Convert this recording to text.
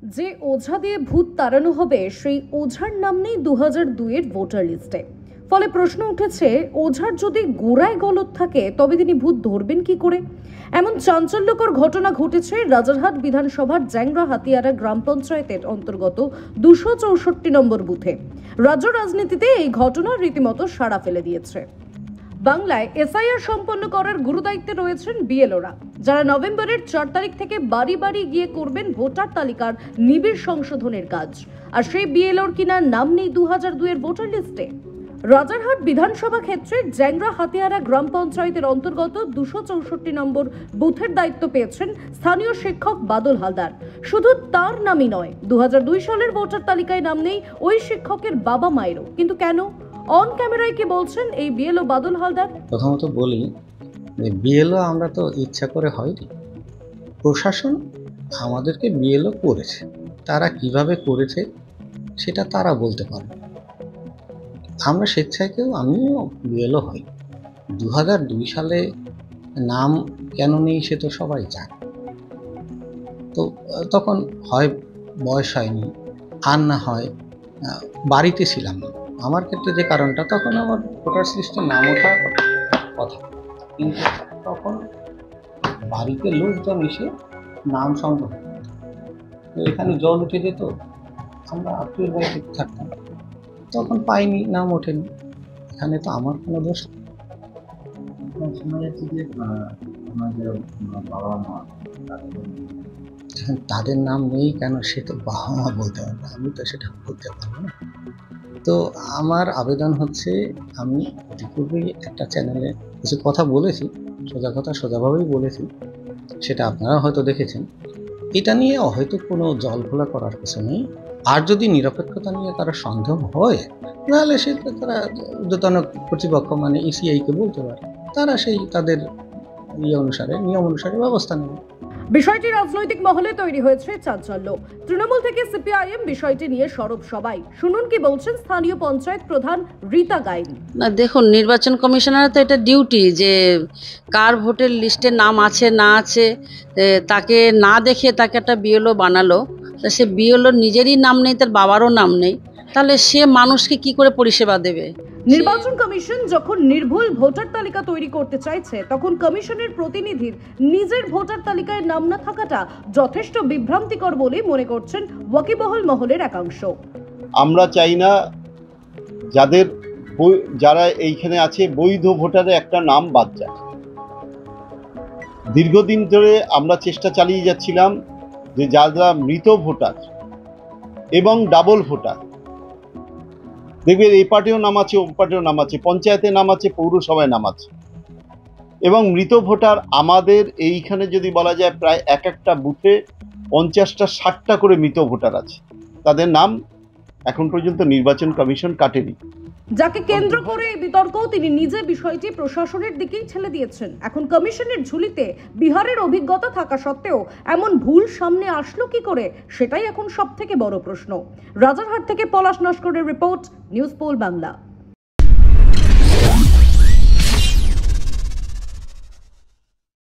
যে ওঝা দিয়ে ভূত তাড়ানো হবে সেই ওঝার নাম নেই 2002-এর ভোটার লিস্টে। ফলে প্রশ্ন উঠেছে, ওঝার যদি গোড়ায় গলদ থাকে তবে তিনি ভূত ধরবেন কি করে? এমন চাঞ্চল্যকর ঘটনা ঘটেছে রাজারহাট বিধানসভার জ্যাংরা হাতিয়ারা গ্রাম পঞ্চায়েতের অন্তর্গত 264 নম্বর বুথে। রাজ্য রাজনীতিতে এই ঘটনা রীতিমতো সাড়া ফেলে দিয়েছে। বাংলায় এসআইআর সম্পন্ন করার গুরুদায়িত্বে রয়েছেন বিএলওরা, যারা নভেম্বরের 4 তারিখ থেকে বাড়ি বাড়ি গিয়ে করবেন ভোটার তালিকার নিবিড় সংশোধনের কাজ। আর সেই বিএলওর কিনা নাম নেই 2002-এর ভোটার লিস্টে। রাজারহাট বিধানসভা ক্ষেত্রের জ্যাংরা হাতিয়ারা গ্রাম পঞ্চায়েতের অন্তর্গত 264 নম্বর বুথের দায়িত্ব পেয়েছেন স্থানীয় শিক্ষক বাদল হালদার। শুধু তার নামই নয়, 2002 সালের ভোটার তালিকায় নাম নেই ওই শিক্ষকের বাবা মায়েরও। কিন্তু কেন? অন ক্যামেরায় কি বলছেন এই বিএলও বাদল হালদার? প্রথমত বলি যে বিএলও আমরা তো ইচ্ছা করে হয়নি, প্রশাসন আমাদেরকে বিএলও করেছে। তারা কিভাবে করেছে সেটা তারা বলতে পারবে। আমরা স্বেচ্ছায় কেউ, আমিও বিএলও হই। 2002 সালে নাম কেন নেই সে তো সবাই জানে। তো তখন হয় বয়স হয়নি, আর না হয় বাড়িতে ছিলাম না। আমার ক্ষেত্রে যে কারণটা, তখন আমার ভোটার্স লিস্টে নাম ওঠার কথা, কিন্তু তখন বাড়িতে লোকজন এসে নাম সংগ্রহ করত। তো এখানে জল উঠে যেত, আমরা আত্মীয় বাড়িতে থাকতাম, তখন পাইনি, নাম ওঠেনি। এখানে তো আমার কোনো দোষ। তাদের নাম নেই কেন সে তো বাবা মা বলতে পারবে, আমি তো সেটা বলতে পারবো না। তো আমার আবেদন হচ্ছে, আমি ইতিপূর্বেই একটা চ্যানেলে কিছু কথা বলেছি, সোজা কথা সোজাভাবেই বলেছি, সেটা আপনারা হয়তো দেখেছেন। এটা নিয়ে হয়তো কোনো জল ঘোলা করার কিছু নেই। আর যদি নিরপেক্ষতা নিয়ে তারা সন্দেহ হয়, তাহলে সে তারা ঊর্ধ্বতন কর্তৃপক্ষ মানে ইসিআইকে বলতে পারে, তারা সেই তাদের নিয়ম অনুসারে ব্যবস্থা নেবে। বিষয়টি রাজনৈতিক মহলে তৈরি হয়েছে চাঞ্চল্য। তৃণমূল থেকে সিপিআইএম বিষয়টি নিয়ে সরব সবাই। শুনুন কি বলছেন স্থানীয় পঞ্চায়েত প্রধান রীতা গাইন। না দেখুন, নির্বাচন কমিশনারের তো এটা ডিউটি যে কার ভোটের লিস্টে নাম আছে না আছে তাকে না দেখে তাকে একটা বিএলও বানালো। তা সে বিএলও নিজেরই নাম নেই, তার বাবারও নাম নেই, তাহলে সে মানুষকে কি করে পরিষেবা দেবে? নির্বাচন কমিশন যখন নির্ভুল ভোটার তালিকা তৈরি করতে চাইছে, তখন কমিশনের প্রতিনিধির নিজের ভোটার তালিকায় নাম না থাকাটা যথেষ্ট বিভ্রান্তিকর বলে মনে করছেন ওয়াকিবহল মহলের একাংশ। আমরা চাই না যারা এইখানে আছে বৈধ ভোটারে একটা নাম বাদ যায়। দীর্ঘদিন ধরে আমরা চেষ্টা চালিয়ে যাচ্ছিলাম যে যারা মৃত ভোটার এবং ডাবল ভোটার, দেখবেন এই পার্টিও নাম আছে, ও পার্টিও নাম আছে, পঞ্চায়েতে নাম আছে, পৌরসভায় নাম আছে, এবং মৃত ভোটার আমাদের এইখানে যদি বলা যায় প্রায় এক একটা বুথে 50টা 60টা করে মৃত ভোটার আছে। তাদের নাম এখন পর্যন্ত নির্বাচন কমিশন কাটেনি। যাকে কেন্দ্র করে এই বিতর্ক, তিনি নিজে বিষয়টি প্রশাসনের দিকেই ঠেলে দিয়েছেন। এখন কমিশনের ঝুলিতে বিহারের অভিজ্ঞতা থাকা সত্ত্বেও এমন ভুল সামনে আসলো কি করে, সেটাই এখন সবথেকে বড় প্রশ্ন। রাজারহাট থেকে পলাশ নস্করের রিপোর্ট, নিউজ পোল বাংলা।